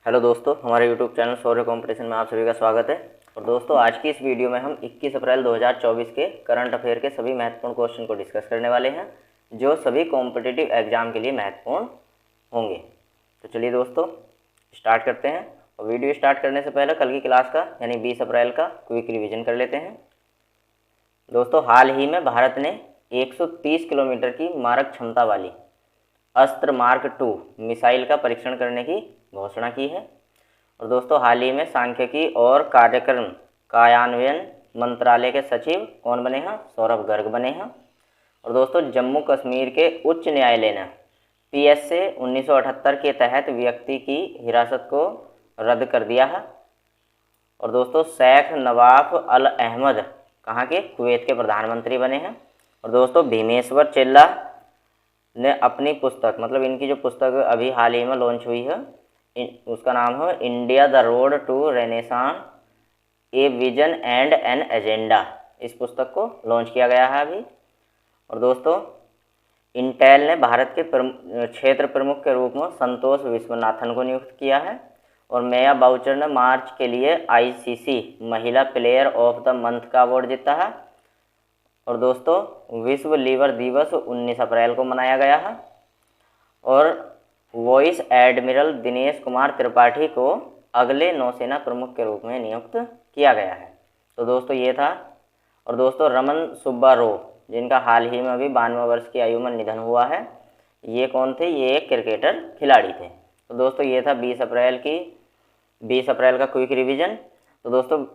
Hello दोस्तों, हमारे YouTube channel शौर्य competition में आप सभी का स्वागत है। और दोस्तों, आज की इस वीडियो में हम 21 अप्रैल 2024 के करंट अफेयर के सभी महत्वपूर्ण क्वेश्चन को डिस्कस करने वाले हैं, जो सभी कॉम्पिटिटिव एग्जाम के लिए महत्वपूर्ण होंगे। तो चलिए दोस्तों, स्टार्ट करते हैं। और वीडियो स्टार्ट करने से पहले कल की क्लास का यानी 20 अप्रैल का क्विक रिविजन कर लेते हैं। दोस्तों, हाल ही में भारत ने 130 किलोमीटर की मारक क्षमता वाली अस्त्र मार्क 2 मिसाइल का परीक्षण करने की घोषणा की है। और दोस्तों, हाल ही में सांख्यिकी और कार्यक्रम कार्यान्वयन मंत्रालय के सचिव कौन बने हैं? सौरभ गर्ग बने हैं। और दोस्तों, जम्मू कश्मीर के उच्च न्यायालय ने PSA 1978 के तहत व्यक्ति की हिरासत को रद्द कर दिया है। और दोस्तों, शेख नवाफ अल अहमद कहाँ के? कुवैत के प्रधानमंत्री बने हैं। और दोस्तों, भीमेश्वर चेल्ला ने अपनी पुस्तक इनकी जो पुस्तक अभी हाल ही में लॉन्च हुई है, उसका नाम है India the road to renaissance a vision and an agenda. इस पुस्तक को लॉन्च किया गया है अभी। और दोस्तों, इंटेल ने भारत के क्षेत्र प्रमुख के रूप में संतोष विश्वनाथन को नियुक्त किया है। और मेया बाउचर ने मार्च के लिए ICC महिला प्लेयर ऑफ द मंथ का अवार्ड जीता है। और दोस्तों, विश्व लीवर दिवस 19 अप्रैल को मनाया गया है। और वाइस एडमिरल दिनेश कुमार त्रिपाठी को अगले नौसेना प्रमुख के रूप में नियुक्त किया गया है। तो दोस्तों, ये था। और दोस्तों, रमन सुब्बा रो, जिनका हाल ही में अभी 92 वर्ष की आयु में निधन हुआ है, ये कौन थे? ये एक क्रिकेटर खिलाड़ी थे। तो दोस्तों, ये था 20 अप्रैल का क्विक रिवीजन। तो दोस्तों,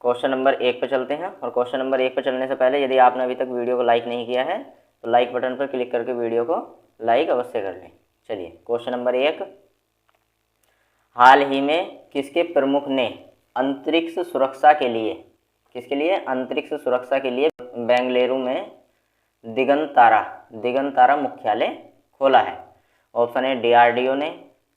क्वेश्चन नंबर 1 पे चलते हैं। और क्वेश्चन नंबर 1 पे चलने से पहले यदि आपने अभी तक वीडियो को लाइक नहीं किया है तो लाइक बटन पर क्लिक करके वीडियो को लाइक अवश्य कर लें। चलिए, क्वेश्चन नंबर 1, हाल ही में किसके प्रमुख ने अंतरिक्ष सुरक्षा के लिए बेंगलुरु में दिगंतारा मुख्यालय खोला है? ऑप्शन ए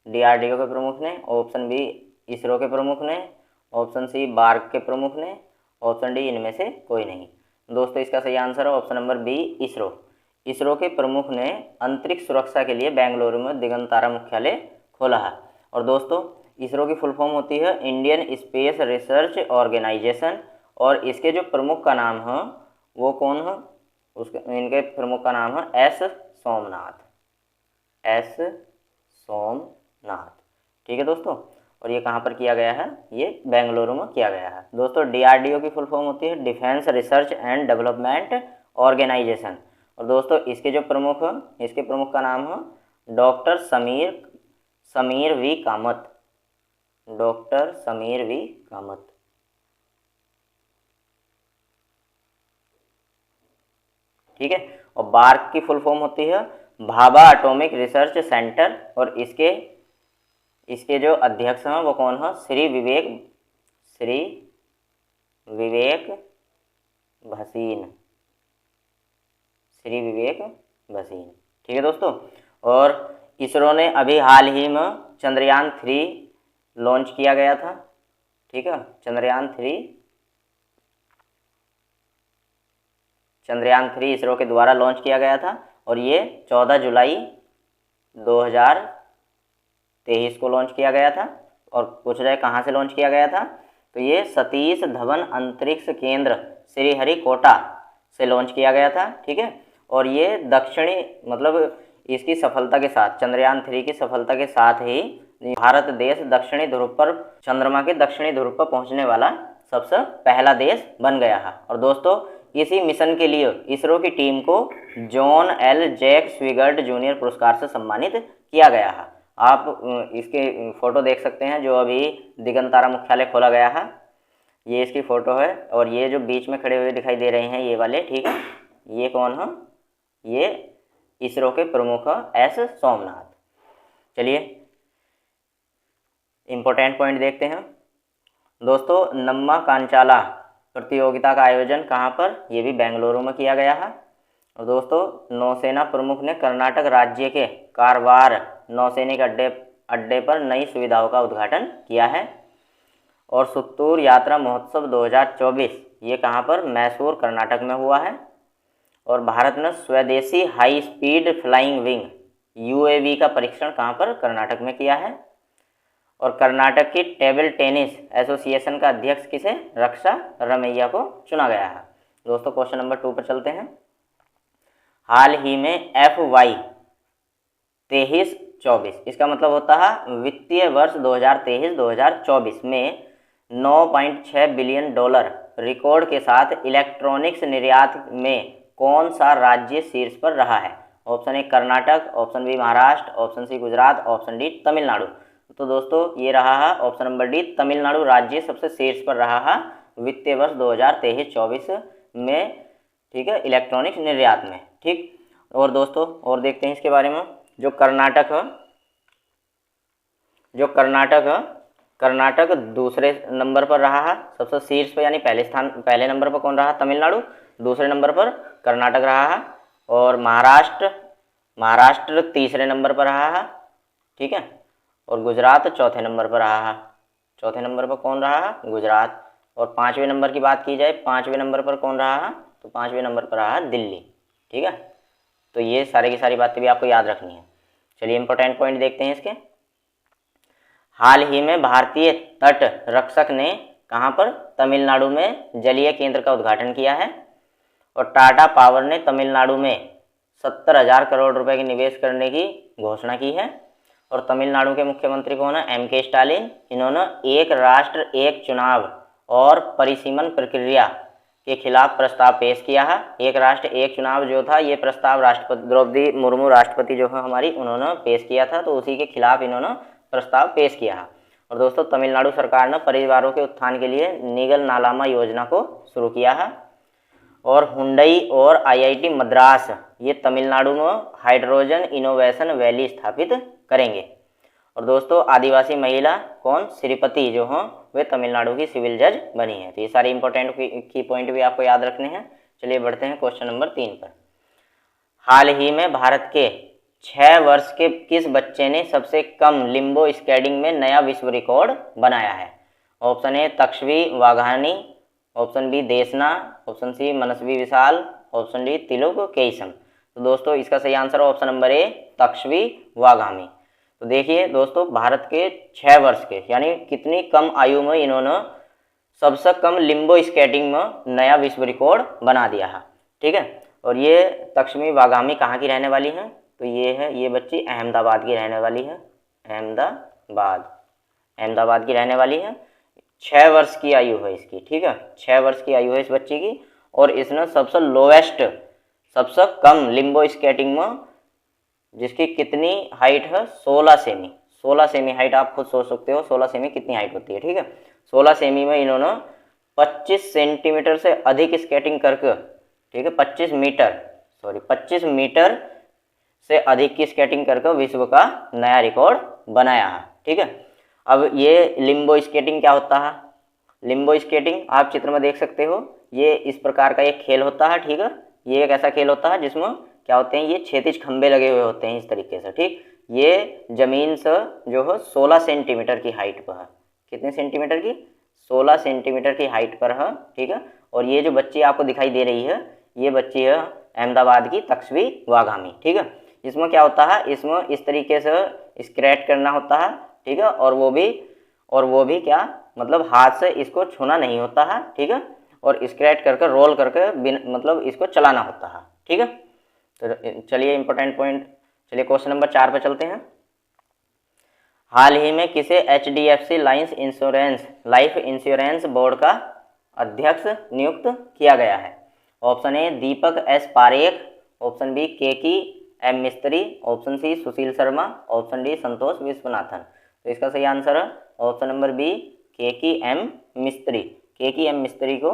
DRDO के प्रमुख ने, ऑप्शन बी इसरो के प्रमुख ने, ऑप्शन सी बार्क के प्रमुख ने, ऑप्शन डी इनमें से कोई नहीं। दोस्तों, इसका सही आंसर है ऑप्शन नंबर बी, इसरो के प्रमुख ने अंतरिक्ष सुरक्षा के लिए बेंगलुरु में दिगंतारा मुख्यालय खोला है। और दोस्तों, इसरो की फुल फॉर्म होती है इंडियन स्पेस रिसर्च ऑर्गेनाइजेशन। और इसके जो प्रमुख का नाम है वो कौन है? इनके प्रमुख का नाम है एस सोमनाथ। ठीक है दोस्तों। और ये कहाँ पर किया गया है? ये बेंगलुरु में किया गया है। दोस्तों, DRDO की फुल फॉर्म होती है defence research and development organisation. और दोस्तों, इसके प्रमुख का नाम है डॉक्टर समीर वी कामत। ठीक है। और बार्क की फुल फॉर्म होती है भाभा एटॉमिक रिसर्च सेंटर। और इसके जो अध्यक्ष हैं वो कौन है? श्री विवेक भसीन। ठीक है दोस्तों। और इसरो ने अभी हाल ही में चंद्रयान 3 लॉन्च किया गया था। ठीक है, चंद्रयान 3 इसरो के द्वारा लॉन्च किया गया था। और ये 14 जुलाई 2023 को लॉन्च किया गया था। और पूछ रहे कहाँ से लॉन्च किया गया था? तो ये सतीश धवन अंतरिक्ष केंद्र श्रीहरिकोटा से लॉन्च किया गया था। ठीक है। और ये दक्षिणी इसकी सफलता के साथ, चंद्रयान 3 की सफलता के साथ ही भारत देश चंद्रमा के दक्षिणी ध्रुव पर पहुंचने वाला सबसे पहला देश बन गया है। और दोस्तों, इसी मिशन के लिए इसरो की टीम को जॉन एल जैक स्विगर्ट जूनियर पुरस्कार से सम्मानित किया गया है। आप इसके फोटो देख सकते हैं जो अभी दिगंतारा मुख्यालय खोला गया है। ये इसकी फ़ोटो है। और ये जो बीच में खड़े हुए दिखाई दे रहे हैं ये वाले, ठीक है, ये कौन है? ये इसरो के प्रमुख एस सोमनाथ। चलिए, इम्पोर्टेंट पॉइंट देखते हैं। दोस्तों, नम्मा कांचाला प्रतियोगिता का आयोजन कहाँ पर? ये भी बेंगलुरु में किया गया है। और दोस्तों, नौसेना प्रमुख ने कर्नाटक राज्य के कारवार नौसैनिक अड्डे पर नई सुविधाओं का उद्घाटन किया है। और सुत्तूर यात्रा महोत्सव 2024 ये कहाँ पर? मैसूर कर्नाटक में हुआ है। और भारत ने स्वदेशी high speed flying wing UAV का परीक्षण कहाँ पर? कर्नाटक में किया है। और कर्नाटक की टेबल टेनिस एसोसिएशन का अध्यक्ष किसे, रक्षा रमैया को चुना गया है। दोस्तों क्वेश्चन नंबर 2 पर चलते हैं। हाल ही में FY 23-24 इसका मतलब होता है वित्तीय वर्ष 2023-2024 में 9.6 बिलियन डॉलर रिकॉर्ड के साथ इलेक्ट्रॉनिक्स निर्यात में कौन सा राज्य शीर्ष पर रहा है। Option A Karnataka, option B Maharashtra, option C Gujarat, option D Tamil Nadu. तो दोस्तों ये रहा है ऑप्शन नंबर डी, तमिलनाडु राज्य सबसे शीर्ष पर रहा है वित्तीय वर्ष 2023-24 में, ठीक है, इलेक्ट्रॉनिक्स निर्यात में। ठीक, और दोस्तों और देखते हैं इसके बारे में। जो कर्नाटक दूसरे नंबर पर रहा है सबसे शीर्ष पर, यानी पहले नंबर पर कौन रहा, तमिलनाडु, दूसरे नंबर पर कर्नाटक रहा है, और महाराष्ट्र तीसरे नंबर पर रहा है, ठीक है, और गुजरात चौथे नंबर पर रहा है। चौथे नंबर पर कौन रहा है, गुजरात। और 5वें नंबर की बात की जाए, 5वें नंबर पर कौन रहा है, तो 5वें नंबर पर रहा है दिल्ली। ठीक है, तो ये सारी की सारी बातें भी आपको याद रखनी है। चलिए इंपॉर्टेंट पॉइंट देखते हैं इसके। हाल ही में भारतीय तट रक्षक ने कहाँ पर, तमिलनाडु में जलीय केंद्र का उद्घाटन किया है। और टाटा पावर ने तमिलनाडु में 70,000 करोड़ रुपए के निवेश करने की घोषणा की है। और तमिलनाडु के मुख्यमंत्री कौन है, MK स्टालिन। इन्होंने एक राष्ट्र एक चुनाव और परिसीमन प्रक्रिया के खिलाफ प्रस्ताव पेश किया है। एक राष्ट्र एक चुनाव जो था, ये प्रस्ताव राष्ट्रपति द्रौपदी मुर्मू राष्ट्रपति जो है हमारी, उन्होंने पेश किया था, तो उसी के खिलाफ इन्होंने प्रस्ताव पेश किया है। और दोस्तों तमिलनाडु सरकार ने परिवारों के उत्थान के लिए नीगल नालामा योजना को शुरू किया है। और हुंडई और IIT मद्रास ये तमिलनाडु में हाइड्रोजन इनोवेशन वैली स्थापित करेंगे। और दोस्तों आदिवासी महिला कौन, श्रीपति जो हों वे तमिलनाडु की सिविल जज बनी है। तो ये सारे इंपॉर्टेंट की पॉइंट भी आपको याद रखने हैं। चलिए बढ़ते हैं क्वेश्चन नंबर 3 पर। हाल ही में भारत के 6 वर्ष के किस बच्चे ने सबसे कम लिम्बो स्केटिंग में नया विश्व रिकॉर्ड बनाया है। Option A Takshvi Vaghani, option B Deshna, option C Manasvi Vishal, option D Tilak Kesham. तो दोस्तों इसका सही answer option number A Takshvi Vaghani. तो देखिए दोस्तों भारत के 6 वर्ष के यानी कितनी कम आयु में इन्होंने सबसे कम लिम्बो स्केटिंग में नया विश्व रिकॉर्ड बना दिया है। ठीक है, और ये तक्षवी वाघानी कहाँ की रहने वाली हैं, तो ये बच्ची अहमदाबाद की रहने वाली है। अहमदाबाद की रहने वाली है। 6 वर्ष की आयु है इसकी। ठीक है, 6 वर्ष की आयु है इस बच्ची की। और इसने सबसे लोएस्ट, सबसे कम लिम्बो स्केटिंग में, जिसकी कितनी हाइट है 16 सेमी। 16 सेमी हाइट आप खुद सोच सकते हो 16 सेमी कितनी हाइट होती है। ठीक है, 16 सेमी में इन्होंने 25 सेंटीमीटर से अधिक स्केटिंग करके, ठीक है 25 मीटर से अधिक की स्केटिंग करके विश्व का नया रिकॉर्ड बनाया है। ठीक है, अब ये लिम्बो स्केटिंग क्या होता है, लिम्बो स्केटिंग आप चित्र में देख सकते हो, ये इस प्रकार का एक खेल होता है। ठीक है, ये एक ऐसा खेल होता है जिसमें क्या होते हैं, ये क्षैतिज खंबे लगे हुए होते हैं इस तरीके से। ठीक, ये जमीन से जो है 16 सेंटीमीटर की हाइट पर है। कितने सेंटीमीटर की, 16 सेंटीमीटर की हाइट पर है। ठीक है, और ये जो बच्ची आपको दिखाई दे रही है, ये बच्ची है अहमदाबाद की तक्षवी वाघानी। ठीक है, इसमें क्या होता है, इसमें इस तरीके से स्क्रैच करना होता है। ठीक है, और वो भी क्या मतलब हाथ से इसको छूना नहीं होता है। ठीक है, और स्क्रैच करके रोल करके मतलब इसको चलाना होता है। ठीक है, तो चलिए इंपॉर्टेंट पॉइंट, चलिए क्वेश्चन नंबर 4 पे चलते हैं। हाल ही में किसे HDFC लाइफ इंश्योरेंस बोर्ड का अध्यक्ष नियुक्त किया गया है। Option A Deepak S Parekh, option B KK M Mistry, option C Sushil Sharma, option D Santosh Viswanathan. तो इसका सही आंसर है option number B KK M मिस्त्री। KK M मिस्त्री को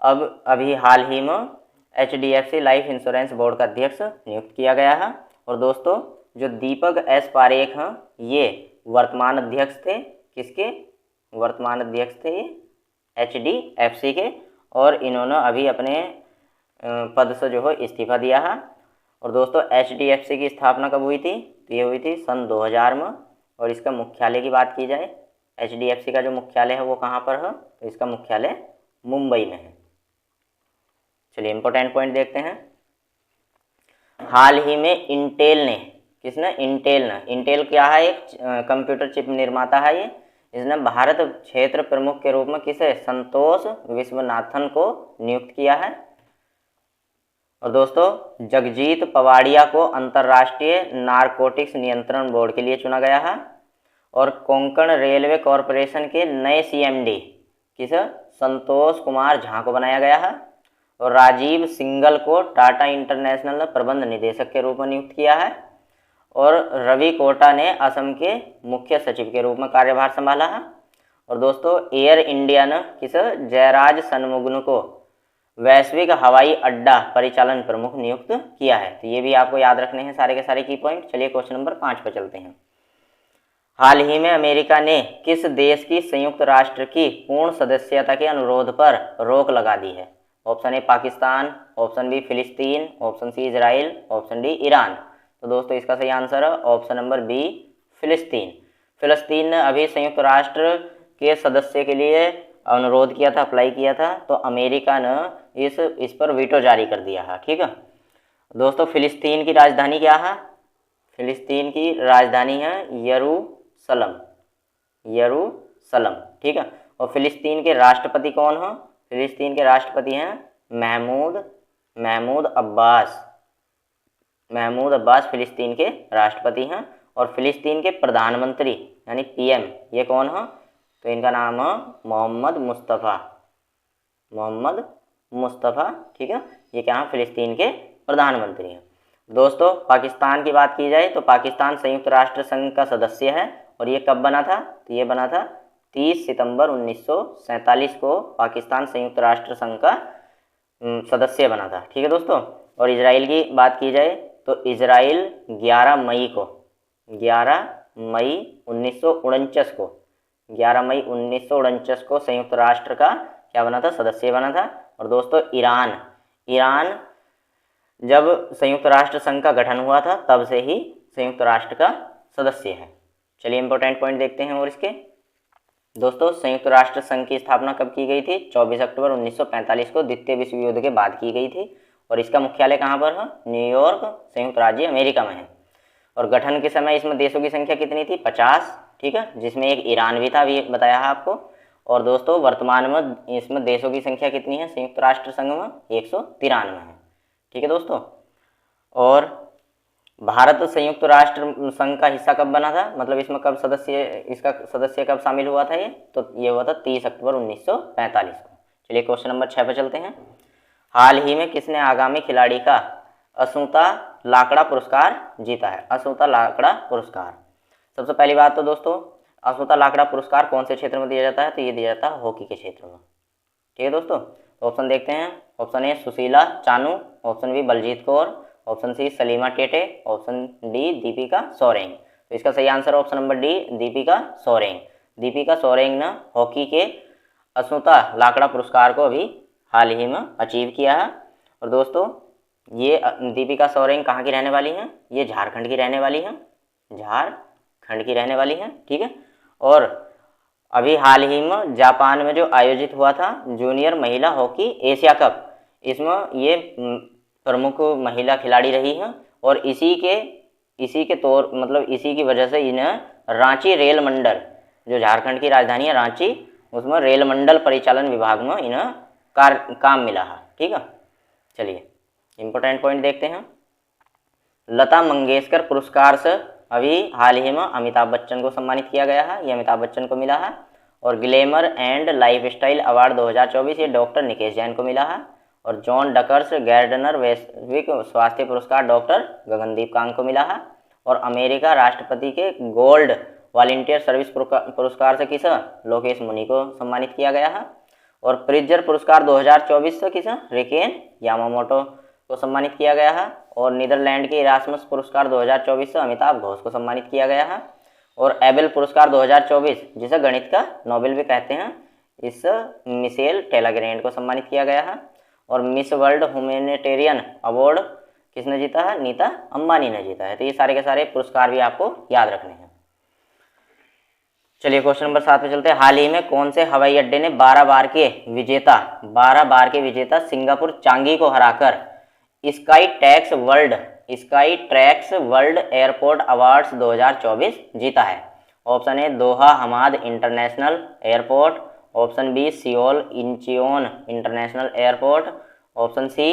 अभी हाल ही में HDFC लाइफ इंश्योरेंस बोर्ड का अध्यक्ष नियुक्त किया गया है। और दोस्तों जो दीपक S पारेख हैं, ये वर्तमान अध्यक्ष थे, किसके वर्तमान अध्यक्ष थे, ये HDFC के, और इन्होंने अभी अपने पद से जो है इस्तीफा दिया है। और दोस्तों HDFC की स्थापना कब हुई थी, तो ये हुई थी सन 2000 में। और इसका मुख्यालय की बात की जाए, HDFC का जो मुख्यालय है वो कहाँ पर है, तो इसका मुख्यालय मुंबई में है। चलिए इंपॉर्टेंट पॉइंट देखते हैं। हाल ही में इंटेल ने किसने? इंटेल ने। इंटेल क्या है? एक कंप्यूटर चिप निर्माता है ये। इसने भारत क्षेत्र प्रमुख के रूप में किसे? संतोष विश्वनाथन को नियुक्त किया है। और दोस्तों जगजीत पवाड़िया को अंतर्राष्ट्रीय नारकोटिक्स नियंत्रण बोर्ड के लिए चुना गया है। और कोंकण रेलवे कॉरपोरेशन के नए सीएमडी किस? संतोष कुमार झा को बनाया गया है। और राजीव सिंगल को टाटा इंटरनेशनल प्रबंध निदेशक के रूप में नियुक्त किया है। और रवि कोटा ने असम के मुख्य सचिव के रूप में कार्यभार संभाला है। और दोस्तों एयर इंडिया ने किस? जयराज सनमुगन को वैश्विक हवाई अड्डा परिचालन प्रमुख नियुक्त किया है। तो ये भी आपको याद रखने हैं सारे के सारे की पॉइंट। चलिए क्वेश्चन नंबर 5 पर चलते हैं। हाल ही में अमेरिका ने किस देश की संयुक्त राष्ट्र की पूर्ण सदस्यता के अनुरोध पर रोक लगा दी है? Option A Pakistan, option B फिलिस्तीन, option C Israel, option D Iran. तो दोस्तों इसका सही आंसर है ऑप्शन नंबर बी फिलिस्तीन। फिलिस्तीन ने अभी संयुक्त राष्ट्र के सदस्य के लिए अनुरोध किया था, अप्लाई किया था, तो अमेरिका ने इस पर वीटो जारी कर दिया है। ठीक है दोस्तों, फिलिस्तीन की राजधानी क्या है? फिलिस्तीन की राजधानी है यरूशलम। यरूशलम, ठीक है। और फिलिस्तीन के राष्ट्रपति कौन है? फिलिस्तीन के राष्ट्रपति हैं महमूद अब्बास। महमूद अब्बास फिलिस्तीन के राष्ट्रपति हैं। और फिलिस्तीन के प्रधानमंत्री यानी पीएम ये कौन है? तो इनका नाम है मोहम्मद मुस्तफ़ा। ठीक है, ये क्या है? फिलिस्तीन के प्रधानमंत्री हैं। दोस्तों पाकिस्तान की बात की जाए तो पाकिस्तान संयुक्त राष्ट्र संघ का सदस्य है। और ये कब बना था? तो ये बना था 30 सितंबर 1947 को पाकिस्तान संयुक्त राष्ट्र संघ का सदस्य बना था। ठीक है दोस्तों। और इजराइल की बात की जाए तो इजराइल 11 मई 1949 को संयुक्त राष्ट्र का क्या बना था? सदस्य बना था। और दोस्तों ईरान जब संयुक्त राष्ट्र संघ का गठन हुआ था तब से ही संयुक्त राष्ट्र का सदस्य है। चलिए इंपॉर्टेंट पॉइंट देखते हैं। और इसके दोस्तों संयुक्त राष्ट्र संघ की स्थापना कब की गई थी? 24 अक्टूबर 1945 को द्वितीय विश्व युद्ध के बाद की गई थी। और इसका मुख्यालय कहाँ पर है? न्यूयॉर्क, संयुक्त राज्य अमेरिका में है। और गठन के समय इसमें देशों की संख्या कितनी थी? 50। ठीक है, जिसमें एक ईरान भी था, अभी बताया है आपको। और दोस्तों वर्तमान में इसमें देशों की संख्या कितनी है संयुक्त राष्ट्र संघ में? 193 है। ठीक है दोस्तों। और भारत संयुक्त राष्ट्र संघ का हिस्सा कब बना था? मतलब इसमें कब इसका सदस्य कब शामिल हुआ था? ये तो ये हुआ था 30 अक्टूबर 1945 को। चलिए क्वेश्चन नंबर 6 पर चलते हैं। हाल ही में किसने आगामी खिलाड़ी का असुता लाकड़ा पुरस्कार जीता है? असुता लाकड़ा पुरस्कार। सबसे पहली बात तो दोस्तों असुता लाकड़ा पुरस्कार कौन से क्षेत्र में दिया जाता है? तो ये दिया जाता है हॉकी के क्षेत्र में। ठीक है दोस्तों। ऑप्शन देखते हैं। Option A Sushila Chanu, option B Baljeet Kaur, option C Salima Tete, option D Deepika Soreng. तो इसका सही answer option number D Deepika Soreng. Deepika Soreng ने हॉकी के असुता लाकड़ा पुरस्कार को अभी हाल ही में अचीव किया है। और दोस्तों ये दीपिका सोरेंग कहाँ की रहने वाली हैं? ये झारखंड की रहने वाली हैं। ठीक है। और अभी हाल ही में जापान में जो आयोजित हुआ था जूनियर महिला हॉकी एशिया कप, इसमें ये प्रमुख महिला खिलाड़ी रही हैं। और इसी की वजह से इन्हें रांची रेल मंडल, जो झारखंड की राजधानी है रांची, उसमें रेल मंडल परिचालन विभाग में इन्हें काम मिला है। ठीक है, चलिए इम्पोर्टेंट पॉइंट देखते हैं। लता मंगेशकर पुरस्कार से अभी हाल ही में अमिताभ बच्चन को सम्मानित किया गया है, ये अमिताभ बच्चन को मिला है। और ग्लैमर एंड लाइफस्टाइल अवार्ड 2024 ये डॉक्टर निकेश जैन को मिला है। और जॉन डकर्स गार्डनर वैश्विक स्वास्थ्य पुरस्कार डॉक्टर गगनदीप कांग को मिला है। और अमेरिका राष्ट्रपति के गोल्ड वॉलंटियर सर्विस पुरस्कार से किसे? लोकेश मुनि को सम्मानित किया गया है। और प्रिट्जर पुरस्कार 2024 से किसे? रिकेन यामामोटो को सम्मानित किया गया है। और नीदरलैंड के इरासमस पुरस्कार 2024 से अमिताभ घोष को सम्मानित किया गया है। और एबेल पुरस्कार 2024 जिसे गणित का नोबेल भी कहते हैं, इस मिशेल टेलाग्रैंड को सम्मानित किया गया है। और मिस वर्ल्ड ह्यूमैनिटेरियन अवार्ड किसने जीता है? नीता अंबानी ने जीता है। तो ये सारे के सारे पुरस्कार भी आपको याद रखने हैं। चलिए क्वेश्चन नंबर 7 पे चलते हैं। हाल ही में कौन से हवाई अड्डे ने 12 बार के विजेता सिंगापुर चांगी को हराकर sky tax world Skytrax world airport awards 2024 जीता है? Option A Doha Hamad international airport, option B Seoul Incheon international airport, option C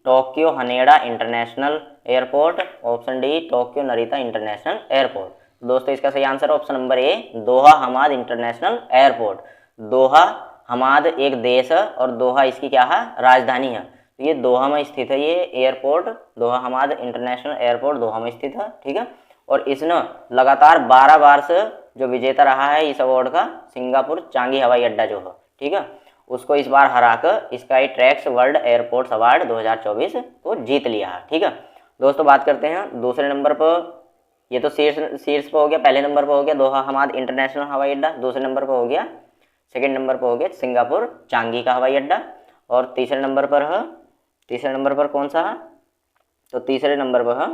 Tokyo Haneda international airport, option D Tokyo Narita international airport. दोस्तों इसका सही answer option number A Doha Hamad international airport. Doha Hamad एक देश है और दोहा इसकी क्या है? राजधानी है। तो ये दोहा में स्थित है, ये airport Doha Hamad international airport दोहा में स्थित है, ठीक है। और इसने लगातार 12 बार से जो विजेता रहा है इस अवार्ड का, सिंगापुर चांगी हवाई अड्डा जो है, ठीक है, उसको इस बार हराकर sky tracks world airports award 2024 को जीत लिया है, ठीक है। दोस्तों बात करते हैं दूसरे नंबर पर, ये तो शीर्ष पर हो गया, पहले नंबर पर हो गया दोहा हमाद इंटरनेशनल हवाई अड्डा, दूसरे नंबर पर हो गया, सेकेंड नंबर पर हो गया सिंगापुर चांगी का हवाई अड्डा, और तीसरे नंबर पर है, तीसरे नंबर पर कौन सा है? तो तीसरे नंबर पर है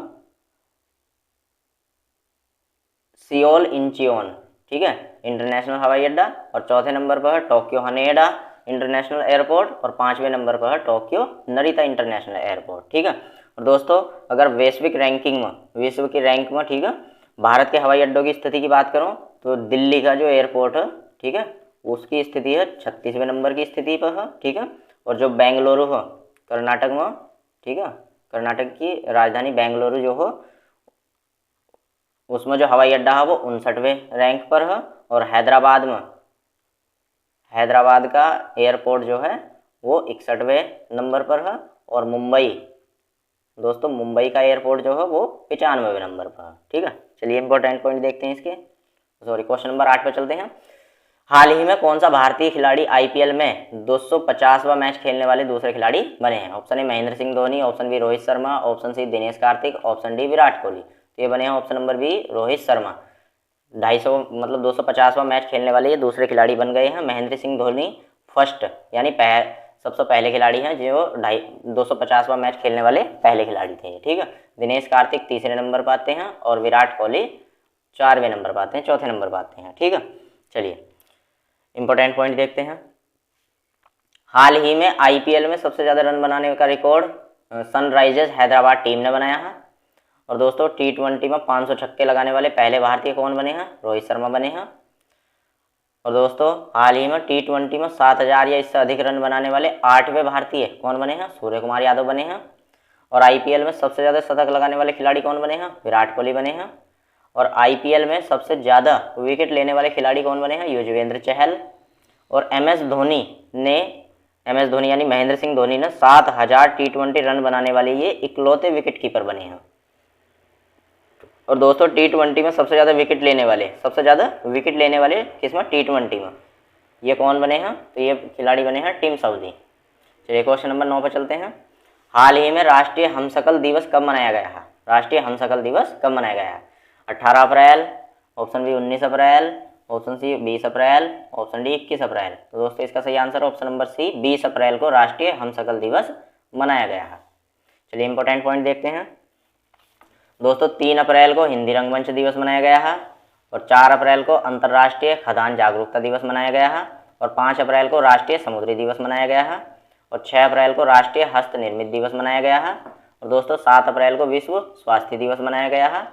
सियोल इंचियोन, ठीक है, इंटरनेशनल हवाई अड्डा, और चौथे नंबर पर है टोक्यो हनेडा इंटरनेशनल एयरपोर्ट, और पांचवें नंबर पर है टोक्यो नरिता इंटरनेशनल एयरपोर्ट, ठीक है। और दोस्तों अगर वैश्विक रैंकिंग में, विश्व की रैंक में, ठीक है, भारत के हवाई अड्डों की स्थिति की बात करूं तो दिल्ली का जो एयरपोर्ट है, ठीक है, उसकी स्थिति है 36वें नंबर की स्थिति पर है, ठीक है। और जो बेंगलुरु है कर्नाटक में, ठीक है, कर्नाटक की राजधानी बेंगलुरु जो हो, उसमें जो हवाई अड्डा है वो 59वें रैंक पर है। और हैदराबाद में, हैदराबाद का एयरपोर्ट जो है वो 61वें नंबर पर है। और मुंबई, दोस्तों मुंबई का एयरपोर्ट जो है वो 95वें नंबर पर है, ठीक है। चलिए इंपॉर्टेंट पॉइंट देखते हैं इसके, सॉरी क्वेश्चन नंबर 8 पे चलते हैं। हाल ही में कौन सा भारतीय खिलाड़ी आईपीएल में 250वां मैच खेलने वाले दूसरे खिलाड़ी बने हैं? Option A Mahendra Singh Dhoni, option B Rohit Sharma, option C Dinesh Karthik, option D Virat Kohli. तो ये बने हैं option number B Rohit Sharma. 250 मतलब 250वां मैच खेलने वाले ये दूसरे खिलाड़ी बन गए हैं। महेंद्र सिंह धोनी फर्स्ट यानी सबसे पहले खिलाड़ी हैं जो 250वां मैच खेलने वाले पहले खिलाड़ी थे, ठीक है। दिनेश कार्तिक तीसरे नंबर पर आते हैं और विराट कोहली 4वें नंबर पर आते हैं, चौथे नंबर पर आते हैं, ठीक है। चलिए इंपॉर्टेंट पॉइंट देखते हैं। हाल ही में आईपीएल में सबसे ज़्यादा रन बनाने का रिकॉर्ड सनराइजर्स हैदराबाद टीम ने बनाया है। और दोस्तों T20 में 500 छक्के लगाने वाले पहले भारतीय कौन बने हैं? रोहित शर्मा बने हैं। और दोस्तों हाल ही में T20 में 7000 या इससे अधिक रन बनाने वाले 8वें भारतीय कौन बने हैं? सूर्य कुमार यादव बने हैं। और आईपीएल में सबसे ज़्यादा शतक लगाने वाले खिलाड़ी कौन बने हैं? विराट कोहली बने हैं। और आईपीएल में सबसे ज़्यादा विकेट लेने वाले खिलाड़ी कौन बने हैं? युजवेंद्र चहल। और एमएस धोनी यानी महेंद्र सिंह धोनी ने 7000 T20 रन बनाने वाले ये इकलौते विकेट कीपर बने हैं। और दोस्तों T20 में सबसे ज़्यादा विकेट लेने वाले किसमें? T20 में ये कौन बने हैं? तो ये खिलाड़ी बने हैं टीम सऊदी। चलिए क्वेश्चन नंबर 9 पर चलते हैं। हाल ही में राष्ट्रीय हमशक्ल दिवस कब मनाया गया है? राष्ट्रीय हमशक्ल दिवस कब मनाया गया है? 18 अप्रैल, ऑप्शन बी 19 अप्रैल, ऑप्शन सी 20 अप्रैल, ऑप्शन डी 21 अप्रैल। तो दोस्तों इसका सही आंसर ऑप्शन नंबर सी 20 अप्रैल को राष्ट्रीय हमशक्ल दिवस मनाया गया है। चलिए इंपॉर्टेंट पॉइंट देखते हैं। दोस्तों 3 अप्रैल को हिंदी रंगमंच दिवस मनाया गया है। और 4 अप्रैल को अंतर्राष्ट्रीय खदान जागरूकता दिवस मनाया गया है। और 5 अप्रैल को राष्ट्रीय समुद्री दिवस मनाया गया है। और 6 अप्रैल को राष्ट्रीय हस्त निर्मित दिवस मनाया गया है। और दोस्तों 7 अप्रैल को विश्व स्वास्थ्य दिवस मनाया गया है।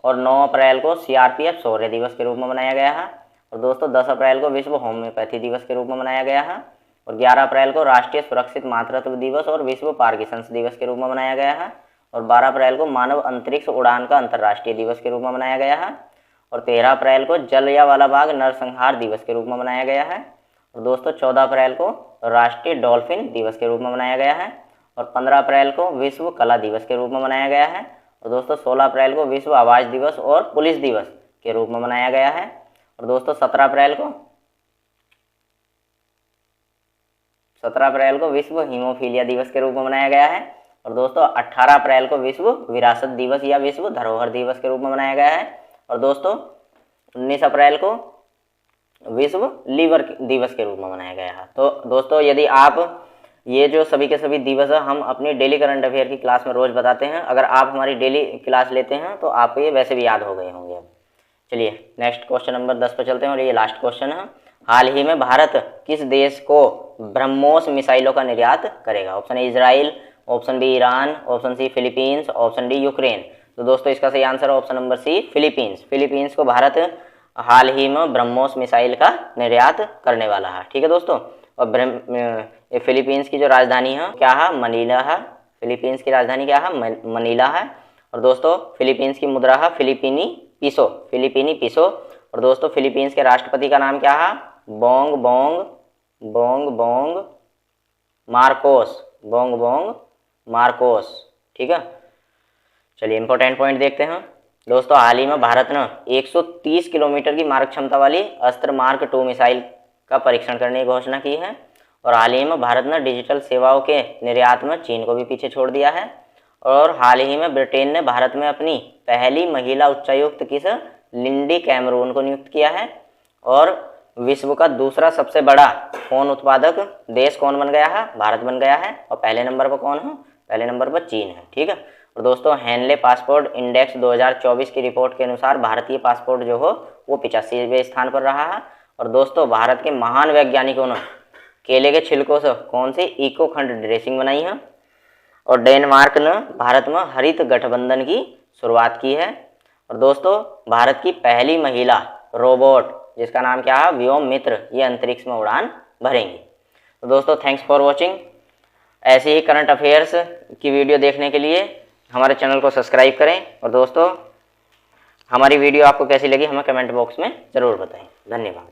और 9 अप्रैल को सीआरपीएफ शौर्य दिवस के रूप में मनाया गया है। और दोस्तों 10 अप्रैल को विश्व होम्योपैथी दिवस के रूप में मनाया गया है। और 11 अप्रैल को राष्ट्रीय सुरक्षित मातृत्व दिवस और विश्व पार्किंसंस दिवस के रूप में मनाया गया है। और 12 अप्रैल को मानव अंतरिक्ष उड़ान का अंतर्राष्ट्रीय दिवस के रूप में मनाया गया है। और 13 अप्रैल को जलियांवाला बाग नरसंहार दिवस के रूप में मनाया गया है। और दोस्तों 14 अप्रैल को राष्ट्रीय डॉल्फिन दिवस के रूप में मनाया गया है। और 15 अप्रैल को विश्व कला दिवस के रूप में मनाया गया है। और दोस्तों 16 अप्रैल को विश्व आवास दिवस और पुलिस दिवस के रूप में मनाया गया है। और दोस्तों 17 अप्रैल को विश्व हीमोफीलिया दिवस के रूप में मनाया गया है। और दोस्तों 18 अप्रैल को विश्व विरासत दिवस या विश्व धरोहर दिवस के रूप में मनाया गया है। और दोस्तों 19 अप्रैल को विश्व लीवर दिवस के रूप में मनाया गया है। तो दोस्तों यदि आप ये जो सभी के सभी दिवस है हम अपनी डेली करंट अफेयर की क्लास में रोज़ बताते हैं। अगर आप हमारी डेली क्लास लेते हैं तो आपको ये वैसे भी याद हो गए होंगे। चलिए नेक्स्ट क्वेश्चन नंबर 10 पर चलते हैं और ये लास्ट क्वेश्चन है। हाल ही में भारत किस देश को ब्रह्मोस मिसाइलों का निर्यात करेगा? Option A Israel, option B Iran, option C Philippines, option D Ukraine. तो दोस्तों इसका सही आंसर है option number C Philippines. Philippines को भारत हाल ही में ब्रह्मोस मिसाइल का निर्यात करने वाला है। ठीक है दोस्तों। और फिलीपींस की जो राजधानी है क्या है, मनीला है। फिलीपींस की राजधानी क्या है, मनीला है। और दोस्तों फिलीपींस की मुद्रा है फिलिपीनी पीसो, फिलिपीनी पीसो। और दोस्तों फिलीपींस के राष्ट्रपति का नाम क्या है, Bong Bong Bong Bong Marcos, Bong Bong Marcos. ठीक है, चलिए इंपॉर्टेंट पॉइंट देखते हैं दोस्तों। हाल ही में भारत ने 130 किलोमीटर की मारक क्षमता वाली अस्त्र मार्क 2 मिसाइल का परीक्षण करने की घोषणा की है। और हाल ही में भारत ने डिजिटल सेवाओं के निर्यात में चीन को भी पीछे छोड़ दिया है। और हाल ही में ब्रिटेन ने भारत में अपनी पहली महिला उच्चायुक्त किस लिंडी कैमरून को नियुक्त किया है। और विश्व का दूसरा सबसे बड़ा फोन उत्पादक देश कौन बन गया है, भारत बन गया है। और पहले नंबर पर कौन है, पहले नंबर पर चीन है। ठीक है। और दोस्तों हेनले पासपोर्ट इंडेक्स 2024 की रिपोर्ट के अनुसार भारतीय पासपोर्ट जो हो वो 85वें स्थान पर रहा है। और दोस्तों भारत के महान वैज्ञानिकों ने केले के छिलकों से कौन सी इको खंड ड्रेसिंग बनाई है। और डेनमार्क ने भारत में हरित गठबंधन की शुरुआत की है। और दोस्तों भारत की पहली महिला रोबोट जिसका नाम क्या है, व्योम मित्र, ये अंतरिक्ष में उड़ान भरेंगी। तो दोस्तों थैंक्स फॉर वॉचिंग। ऐसे ही करंट अफेयर्स की वीडियो देखने के लिए हमारे चैनल को सब्सक्राइब करें। और दोस्तों हमारी वीडियो आपको कैसी लगी हमें कमेंट बॉक्स में ज़रूर बताएं। धन्यवाद।